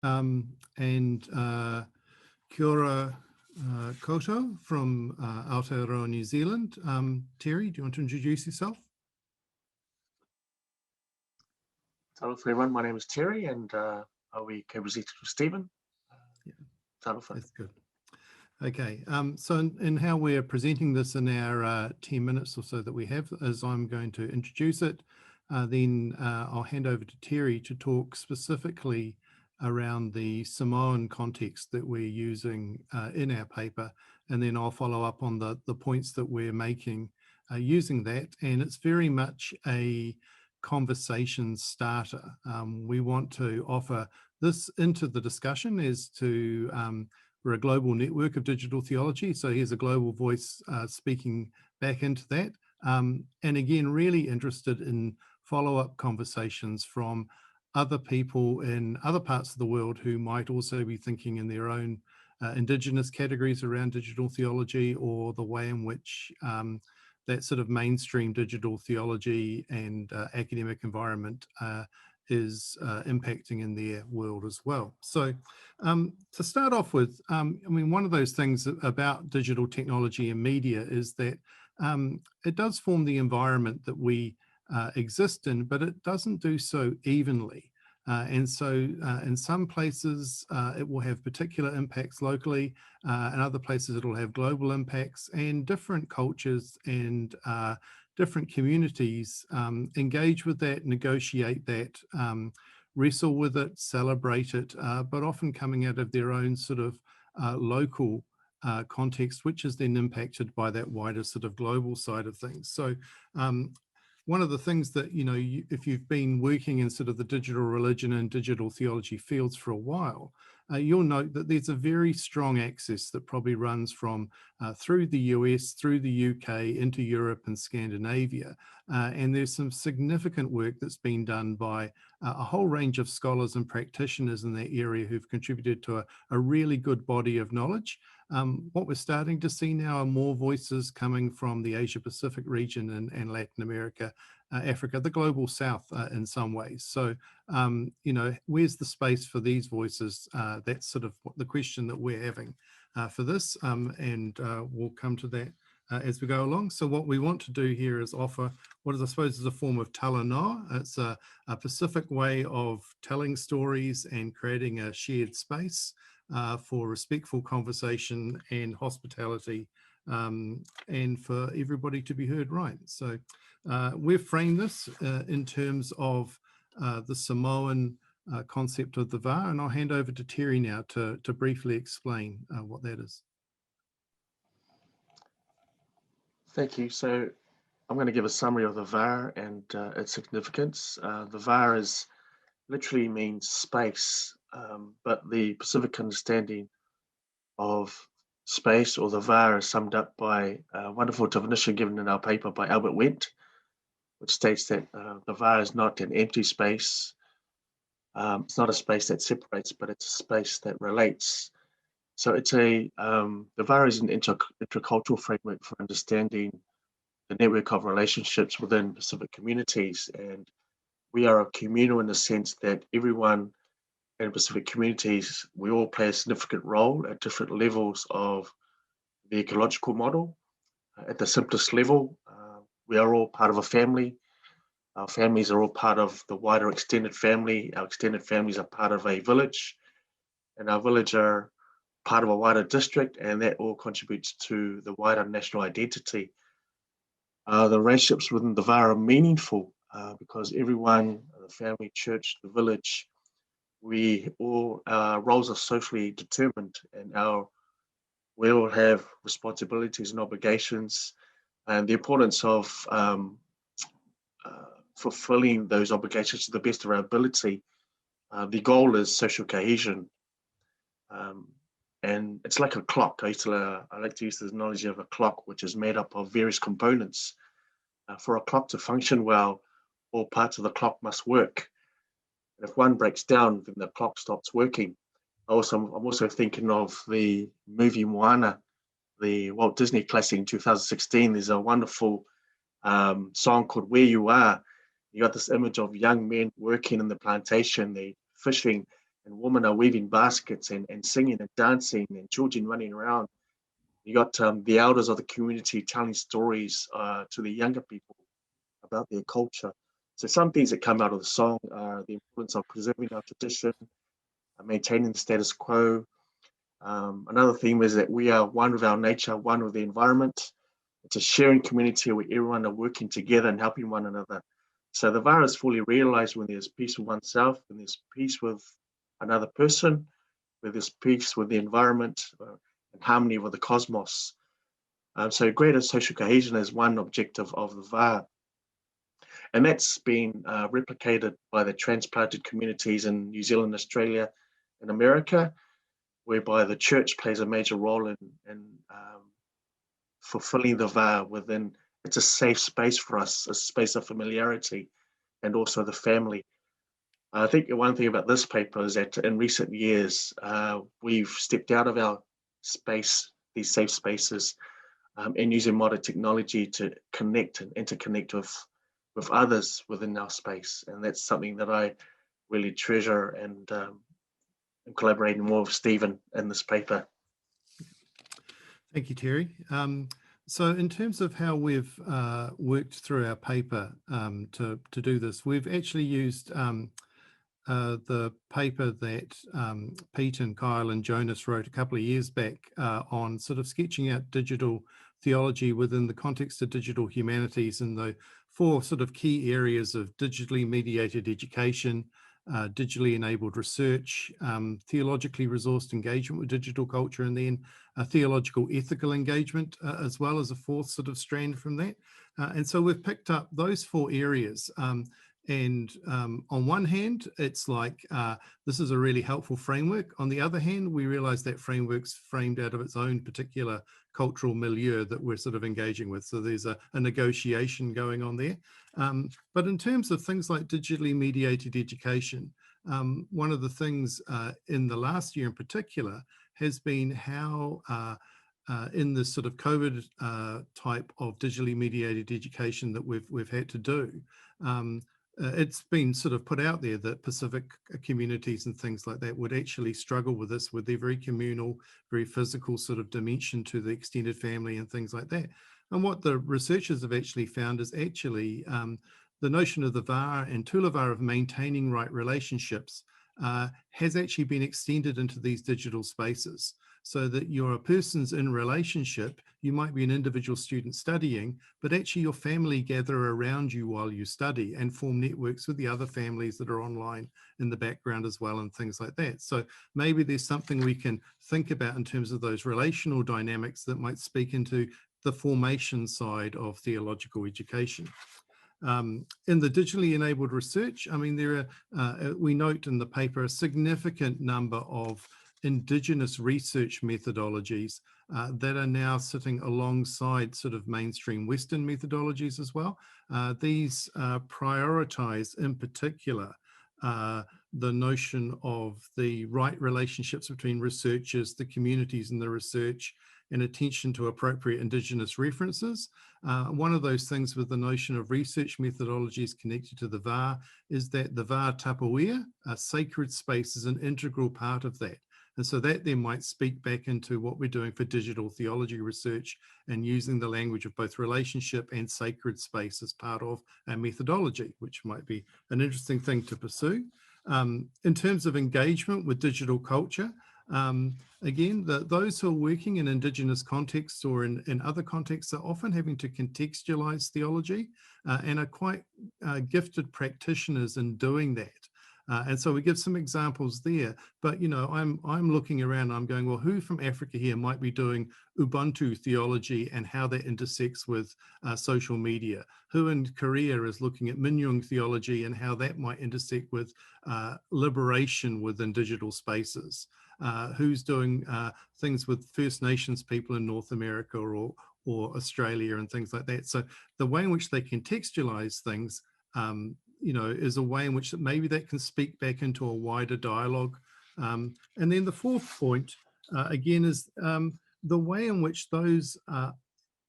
and kia ora koutou from Aotearoa, New Zealand. Terry, do you want to introduce yourself? Hello everyone, my name is Terry and I'll be co-presenting with Stephen. That's good. Okay, so in how we're presenting this in our 10 minutes or so that we have is I'm going to introduce it, then I'll hand over to Terry to talk specifically around the Samoan context that we're using in our paper, and then I'll follow up on the points that we're making using that, and it's very much a conversation starter. We want to offer this into the discussion as to we're a global network of digital theology, so here's a global voice speaking back into that. And again, really interested in follow-up conversations from other people in other parts of the world who might also be thinking in their own Indigenous categories around digital theology, or the way in which that sort of mainstream digital theology and academic environment is impacting in their world as well. So to start off with, I mean, one of those things about digital technology and media is that it does form the environment that we exist in, but it doesn't do so evenly. And so in some places it will have particular impacts locally, in other places it'll have global impacts, and different cultures and different communities engage with that, negotiate that, wrestle with it, celebrate it, but often coming out of their own sort of local context, which is then impacted by that wider sort of global side of things. So one of the things that, you know, if you've been working in sort of the digital religion and digital theology fields for a while, you'll note that there's a very strong axis that probably runs from through the US, through the UK, into Europe and Scandinavia. And there's some significant work that's been done by a whole range of scholars and practitioners in that area who've contributed to a really good body of knowledge. What we're starting to see now are more voices coming from the Asia Pacific region and Latin America, Africa, the global south in some ways. So, you know, where's the space for these voices? That's sort of the question that we're having for this, and we'll come to that as we go along. So what we want to do here is offer what is, I suppose, is a form of talanoa. It's a Pacific way of telling stories and creating a shared space for respectful conversation and hospitality, and for everybody to be heard right. So we've framed this in terms of the Samoan concept of the va, and I'll hand over to Terry now to briefly explain what that is. Thank you. So I'm going to give a summary of the va and its significance. The va literally means space, but the Pacific understanding of space, or the va, is summed up by a wonderful definition given in our paper by Albert Wendt, which states that the va is not an empty space. It's not a space that separates, but it's a space that relates. So it's the va is an intercultural framework for understanding the network of relationships within Pacific communities. And we are a communal in the sense that everyone in Pacific communities, we all play a significant role at different levels of the ecological model. At the simplest level, we are all part of a family. Our families are all part of the wider extended family. Our extended families are part of a village, and our village are part of a wider district, and that all contributes to the wider national identity. The relationships within the va are meaningful because everyone, the family, church, the village, we all, our roles are socially determined, and we all have responsibilities and obligations, and the importance of fulfilling those obligations to the best of our ability. The goal is social cohesion. And it's like a clock. I like to use the analogy of a clock, which is made up of various components. For a clock to function well, all parts of the clock must work. And if one breaks down, then the clock stops working. I'm also thinking of the movie Moana, the Walt Disney classic in 2016. There's a wonderful song called Where You Are. You got this image of young men working in the plantation, they fishing, and women are weaving baskets and singing and dancing and children running around. You got the elders of the community telling stories to the younger people about their culture. So some things that come out of the song are the importance of preserving our tradition, maintaining the status quo. Another theme is that we are one with our nature, one with the environment. It's a sharing community where everyone are working together and helping one another. So the VAR is fully realized when there's peace with oneself, when there's peace with another person, when there's peace with the environment, and harmony with the cosmos. So greater social cohesion is one objective of the VAR. And that's been replicated by the transplanted communities in New Zealand, Australia, and America, whereby the church plays a major role in fulfilling the vow within. It's a safe space for us, a space of familiarity, and also the family. I think one thing about this paper is that in recent years, we've stepped out of our space, these safe spaces, and using modern technology to connect and interconnect with others within our space. And that's something that I really treasure, and I'm collaborating more with Stephen in this paper. Thank you, Terry. So in terms of how we've worked through our paper to do this, we've actually used the paper that Pete and Kyle and Jonas wrote a couple of years back on sort of sketching out digital theology within the context of digital humanities, and the 4 sort of key areas of digitally mediated education, digitally enabled research, theologically resourced engagement with digital culture, and then theological ethical engagement, as well as a 4th sort of strand from that. And so we've picked up those 4 areas. And on one hand, it's like, this is a really helpful framework. On the other hand, we realize that framework's framed out of its own particular cultural milieu that we're sort of engaging with. So there's a negotiation going on there. But in terms of things like digitally mediated education, one of the things in the last year in particular has been how in this sort of COVID type of digitally mediated education that we've had to do, it's been sort of put out there that Pacific communities and things like that would actually struggle with this, with their very communal, very physical sort of dimension to the extended family and things like that. And what the researchers have actually found is actually the notion of the VAR and Teu Le Va of maintaining right relationships has actually been extended into these digital spaces, so that you're a person's in relationship. You might be an individual student studying, but actually your family gather around you while you study and form networks with the other families that are online in the background as well, and things like that. So maybe there's something we can think about in terms of those relational dynamics that might speak into the formation side of theological education. In the digitally enabled research, I mean, there are, we note in the paper, a significant number of Indigenous research methodologies that are now sitting alongside sort of mainstream Western methodologies as well. These prioritize in particular the notion of the right relationships between researchers, the communities in the research, and attention to appropriate Indigenous references. One of those things with the notion of research methodologies connected to the VAR is that the VAR Tapawea, a sacred space, is an integral part of that. And so that then might speak back into what we're doing for digital theology research and using the language of both relationship and sacred space as part of our methodology, which might be an interesting thing to pursue. In terms of engagement with digital culture, again, those who are working in Indigenous contexts or in other contexts are often having to contextualize theology and are quite gifted practitioners in doing that. And so we give some examples there, but you know, I'm looking around, I'm going, well, who from Africa here might be doing Ubuntu theology and how that intersects with social media? Who in Korea is looking at Minjung theology and how that might intersect with liberation within digital spaces? Who's doing things with First Nations people in North America or Australia and things like that? So the way in which they contextualize things you know, is a way in which maybe that can speak back into a wider dialogue. And then the 4th point, again, is the way in which those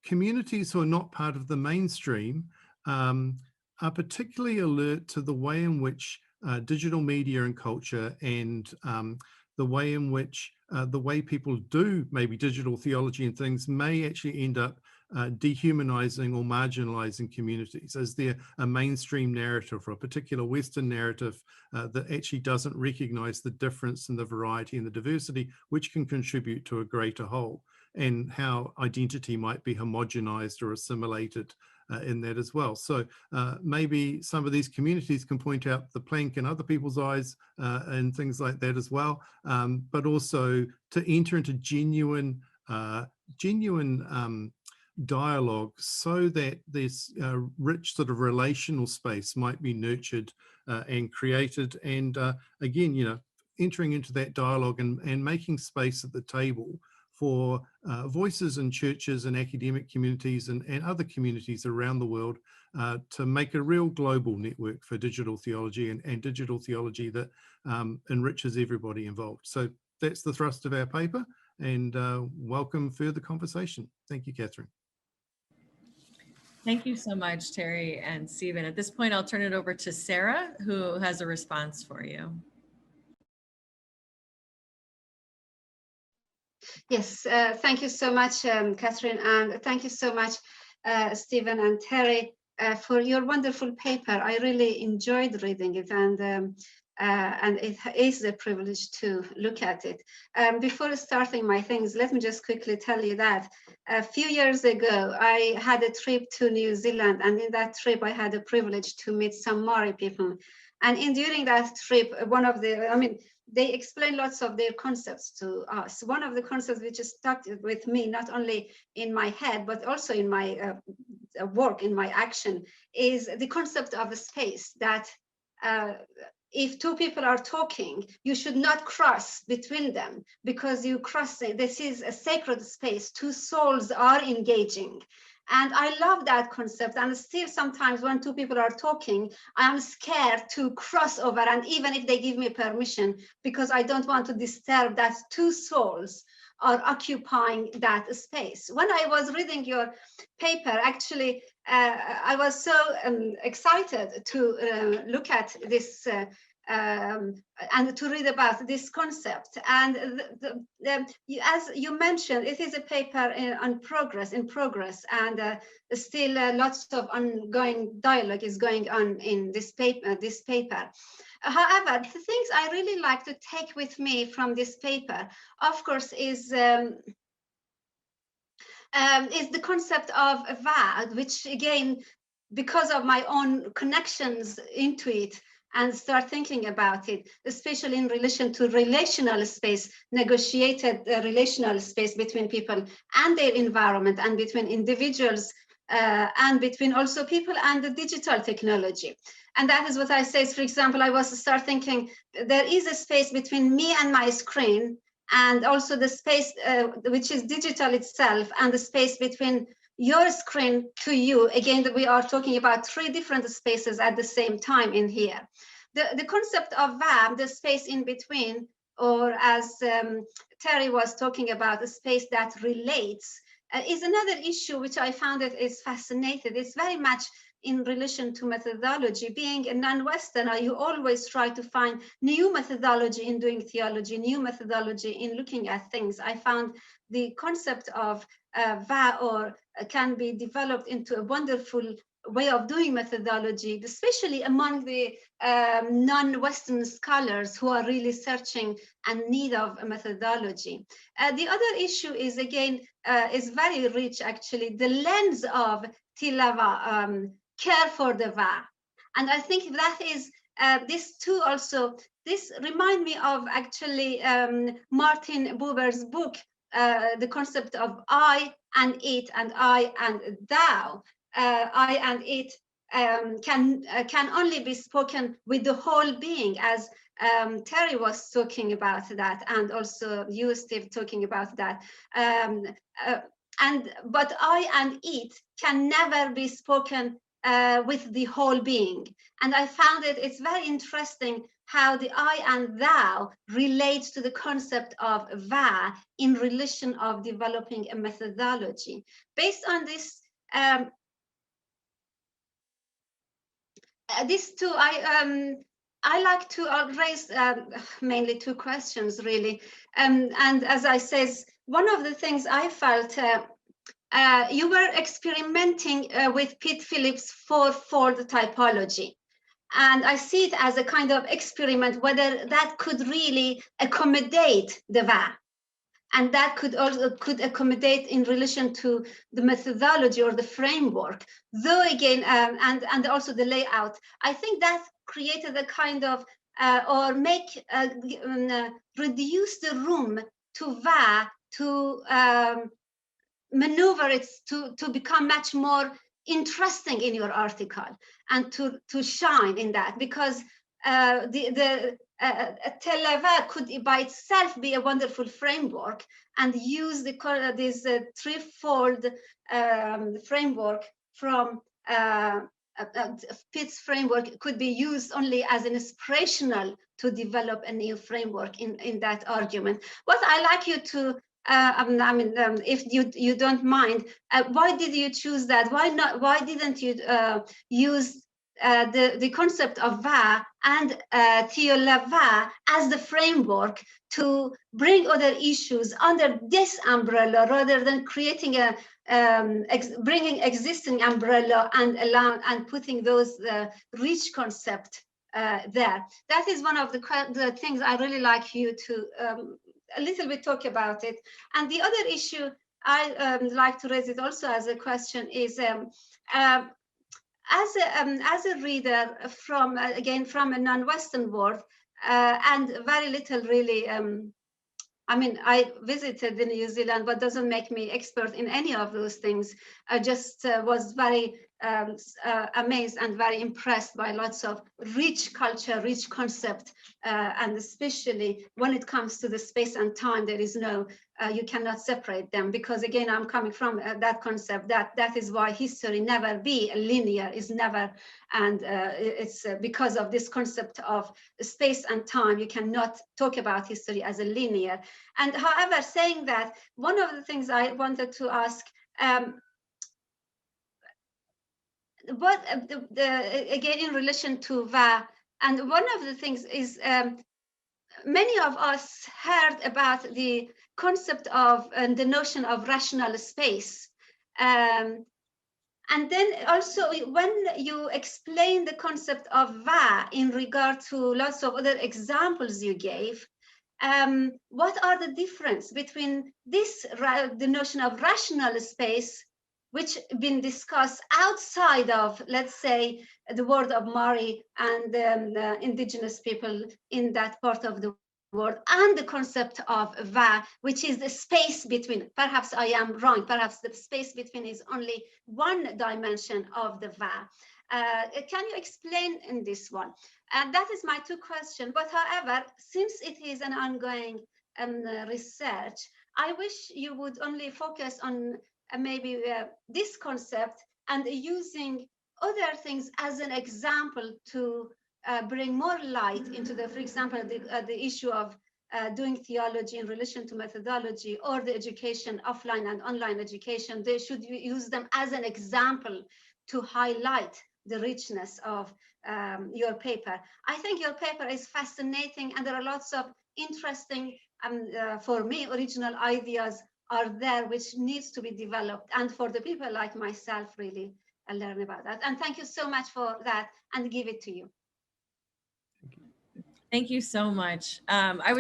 communities who are not part of the mainstream are particularly alert to the way in which digital media and culture, and the way in which the way people do maybe digital theology and things may actually end up dehumanizing or marginalizing communities. Is there a mainstream narrative or a particular Western narrative that actually doesn't recognize the difference and the variety and the diversity, which can contribute to a greater whole, and how identity might be homogenized or assimilated in that as well? So maybe some of these communities can point out the plank in other people's eyes and things like that as well, but also to enter into genuine dialogue, so that this rich sort of relational space might be nurtured and created. And again, you know, entering into that dialogue and making space at the table for voices in churches and academic communities and other communities around the world to make a real global network for digital theology and digital theology that enriches everybody involved. So that's the thrust of our paper, and welcome further conversation. Thank you, Catherine. Thank you so much, Terry and Stephen. At this point, I'll turn it over to Sara, who has a response for you. Yes, thank you so much, Catherine, and thank you so much, Stephen and Terry, for your wonderful paper. I really enjoyed reading it, and it is a privilege to look at it. Before starting my things, let me just quickly tell you that a few years ago, I had a trip to New Zealand, and in that trip, I had the privilege to meet some Maori people. And during that trip, one of the, they explained lots of their concepts to us. One of the concepts which stuck with me, not only in my head, but also in my work, in my action, is the concept of a space that if two people are talking, you should not cross between them, because you crossing, this is a sacred space. Two souls are engaging. And I love that concept. And still sometimes when two people are talking, I'm scared to cross over. And even if they give me permission, because I don't want to disturb that two souls are occupying that space. When I was reading your paper, actually, I was so excited to look at this and to read about this concept. And as you mentioned, it is a paper in progress, and still lots of ongoing dialogue is going on in this paper. However, the things I really like to take with me from this paper, of course, is the concept of a vow, which again, because of my own connections into it, and start thinking about it, especially in relation to relational space, negotiated relational space between people and their environment, and between individuals, and between also people and the digital technology. And that is what I say. For example, I was to start thinking there is a space between me and my screen, and also the space which is digital itself, and the space between your screen to you. Again, we are talking about three different spaces at the same time in here. The concept of VAB, the space in between, or as Terry was talking about, the space that relates, is another issue which I found it is fascinating. It's very much in relation to methodology. Being a non-Westerner, you always try to find new methodology in doing theology, new methodology in looking at things. I found the concept of VA or can be developed into a wonderful way of doing methodology, especially among the non-Western scholars who are really searching and need of a methodology. The other issue is, again, is very rich, actually, the lens of Teu Le Va, care for the Va. And I think that is, this too also, this remind me of actually Martin Buber's book, the concept of I and it, and I and thou. I and it can only be spoken with the whole being, as Terry was talking about that, and also you, Steve, talking about that. But I and it can never be spoken with the whole being. And I found it's very interesting how the I and thou relates to the concept of va in relation of developing a methodology. Based on this, this too, I like to raise mainly two questions, really. And as I says, one of the things I felt, you were experimenting with Pete Phillips' four-fold typology. And I see it as a kind of experiment, whether that could really accommodate the VA. And that could accommodate in relation to the methodology or the framework. Though again, and also the layout, I think that created a kind of, or reduce the room to VA to maneuver it to become much more interesting in your article and to shine in that, because Teu Le Va could by itself be a wonderful framework, and use this threefold framework from Pitt's framework could be used only as an inspirational to develop a new framework in that argument. What I like you to if you don't mind, why did you choose that? Why not? Why didn't you use the concept of VA and Teu Le Va as the framework to bring other issues under this umbrella, rather than creating a bringing existing umbrella and putting those rich concept there? That is one of the things I really like you to a little bit talk about it. And the other issue I like to raise it also as a question is, as a reader from again from a non-Western world, and very little really. I mean, I visited in New Zealand, but doesn't make me expert in any of those things. I just was very amazed and very impressed by lots of rich culture, rich concept, and especially when it comes to the space and time, there is no, you cannot separate them, because again, I'm coming from that concept that is why history never be linear, is never, and it's because of this concept of space and time, you cannot talk about history as a linear. And however, saying that, one of the things I wanted to ask, what again in relation to VA, and one of the things is many of us heard about the concept of and the notion of rational space, and then also when you explain the concept of VA in regard to lots of other examples you gave, what are the difference between this the notion of rational space, which been discussed outside of, let's say, the world of Maori and the indigenous people in that part of the world, and the concept of VA, which is the space between. Perhaps I am wrong, perhaps the space between is only one dimension of the VA. Can you explain in this one? And that is my two questions. But however, since it is an ongoing research, I wish you would only focus on maybe this concept, and using other things as an example to bring more light into the, for example, the issue of doing theology in relation to methodology, or the education, offline and online education. They should use them as an example to highlight the richness of your paper. I think your paper is fascinating, and there are lots of interesting, for me, original ideas are there which needs to be developed, and for the people like myself really learn about that. And thank you so much for that, and give it to you. Thank you so much. I would